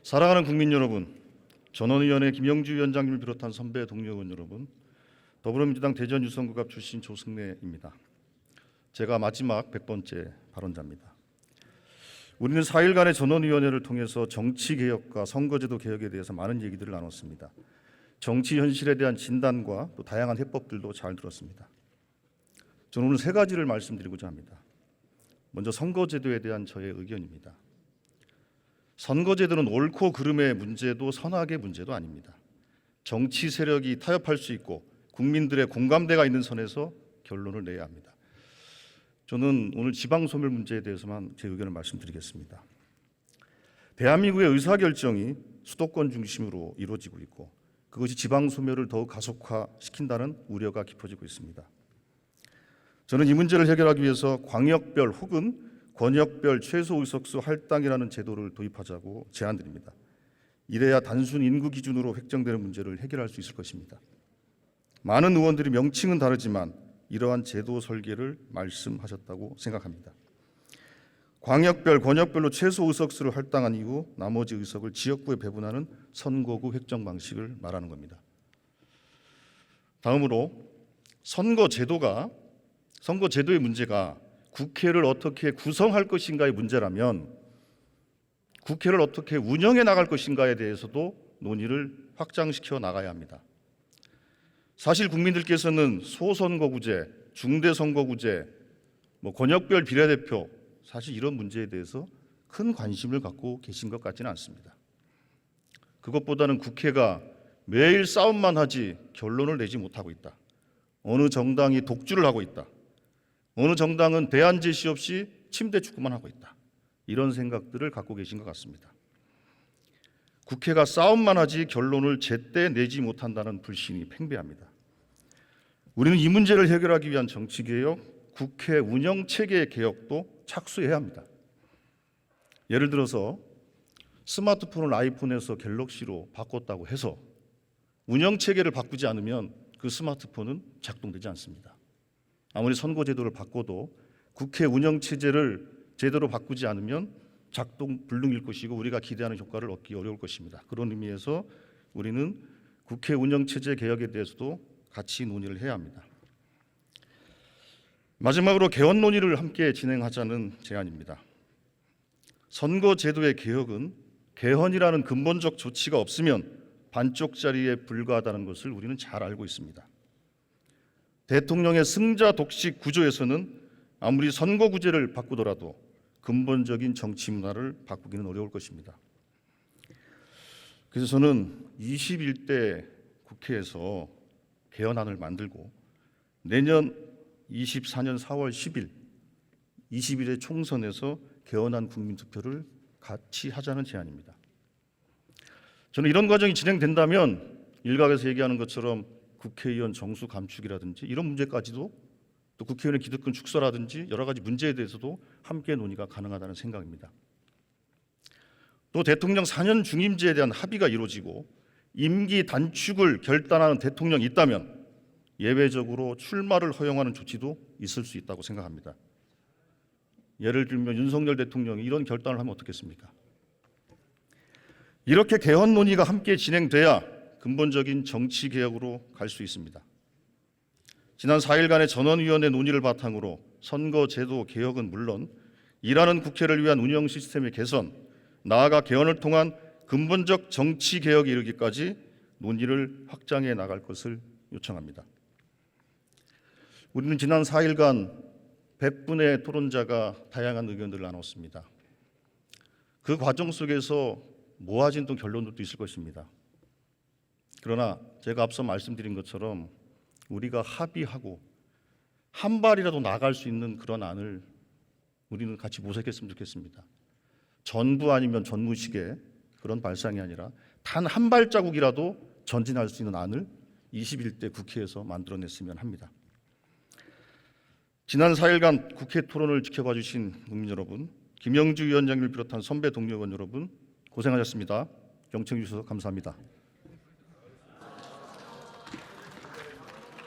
사랑하는 국민 여러분, 전원위원회 김영주 위원장님을 비롯한 선배 동료 의원 여러분, 더불어민주당 대전 유성구갑 출신 조승래입니다. 제가 마지막 100번째 발언자입니다. 우리는 4일간의 전원위원회를 통해서 정치개혁과 선거제도 개혁에 대해서 많은 얘기들을 나눴습니다. 정치 현실에 대한 진단과 또 다양한 해법들도 잘 들었습니다. 저는 오늘 3가지를 말씀드리고자 합니다. 먼저 선거제도에 대한 저의 의견입니다. 선거제도는 옳고 그름의 문제도 선악의 문제도 아닙니다. 정치 세력이 타협할 수 있고 국민들의 공감대가 있는 선에서 결론을 내야 합니다. 저는 오늘 지방소멸 문제에 대해서만 제 의견을 말씀드리겠습니다. 대한민국의 의사결정이 수도권 중심으로 이루어지고 있고 그것이 지방소멸을 더욱 가속화시킨다는 우려가 깊어지고 있습니다. 저는 이 문제를 해결하기 위해서 광역별 혹은 권역별 최소 의석수 할당이라는 제도를 도입하자고 제안드립니다. 이래야 단순 인구 기준으로 획정되는 문제를 해결할 수 있을 것입니다. 많은 의원들이 명칭은 다르지만 이러한 제도 설계를 말씀하셨다고 생각합니다. 광역별, 권역별로 최소 의석수를 할당한 이후 나머지 의석을 지역구에 배분하는 선거구 획정 방식을 말하는 겁니다. 다음으로 선거제도의 문제가 국회를 어떻게 구성할 것인가의 문제라면 국회를 어떻게 운영해 나갈 것인가에 대해서도 논의를 확장시켜 나가야 합니다. 사실 국민들께서는 소선거구제, 중대선거구제, 권역별 비례대표 사실 이런 문제에 대해서 큰 관심을 갖고 계신 것 같지는 않습니다. 그것보다는 국회가 매일 싸움만 하지 결론을 내지 못하고 있다. 어느 정당이 독주를 하고 있다. 어느 정당은 대안 제시 없이 침대 축구만 하고 있다. 이런 생각들을 갖고 계신 것 같습니다. 국회가 싸움만 하지 결론을 제때 내지 못한다는 불신이 팽배합니다. 우리는 이 문제를 해결하기 위한 정치개혁, 국회 운영체계 개혁도 착수해야 합니다. 예를 들어서 스마트폰을 아이폰에서 갤럭시로 바꿨다고 해서 운영체계를 바꾸지 않으면 그 스마트폰은 작동되지 않습니다. 아무리 선거제도를 바꿔도 국회 운영체제를 제대로 바꾸지 않으면 작동 불능일 것이고 우리가 기대하는 효과를 얻기 어려울 것입니다. 그런 의미에서 우리는 국회 운영체제 개혁에 대해서도 같이 논의를 해야 합니다. 마지막으로 개헌 논의를 함께 진행하자는 제안입니다. 선거제도의 개혁은 개헌이라는 근본적 조치가 없으면 반쪽짜리에 불과하다는 것을 우리는 잘 알고 있습니다. 대통령의 승자 독식 구조에서는 아무리 선거구제를 바꾸더라도 근본적인 정치 문화를 바꾸기는 어려울 것입니다. 그래서 저는 21대 국회에서 개헌안을 만들고 내년 24년 4월 10일 20일의 총선에서 개헌안 국민투표를 같이 하자는 제안입니다. 저는 이런 과정이 진행된다면 일각에서 얘기하는 것처럼 국회의원 정수 감축이라든지 이런 문제까지도 또 국회의원의 기득권 축소라든지 여러 가지 문제에 대해서도 함께 논의가 가능하다는 생각입니다. 또 대통령 4년 중임제에 대한 합의가 이루어지고 임기 단축을 결단하는 대통령이 있다면 예외적으로 출마를 허용하는 조치도 있을 수 있다고 생각합니다. 예를 들면 윤석열 대통령이 이런 결단을 하면 어떻겠습니까? 이렇게 개헌 논의가 함께 진행돼야 근본적인 정치 개혁으로 갈 수 있습니다. 지난 4일간의 전원위원회 논의를 바탕으로 선거제도 개혁은 물론 일하는 국회를 위한 운영 시스템의 개선, 나아가 개헌을 통한 근본적 정치 개혁에 이르기까지 논의를 확장해 나갈 것을 요청합니다. 우리는 지난 4일간 100분의 토론자가 다양한 의견들을 나눴습니다. 그 과정 속에서 모아진 또 결론들도 있을 것입니다. 그러나 제가 앞서 말씀드린 것처럼 우리가 합의하고 한 발이라도 나아갈 수 있는 그런 안을 우리는 같이 모색했으면 좋겠습니다. 전부 아니면 전무식의 그런 발상이 아니라 단 한 발자국이라도 전진할 수 있는 안을 21대 국회에서 만들어냈으면 합니다. 지난 4일간 국회 토론을 지켜봐 주신 국민 여러분, 김영주 위원장님을 비롯한 선배 동료 의원 여러분 고생하셨습니다. 경청해 주셔서 감사합니다.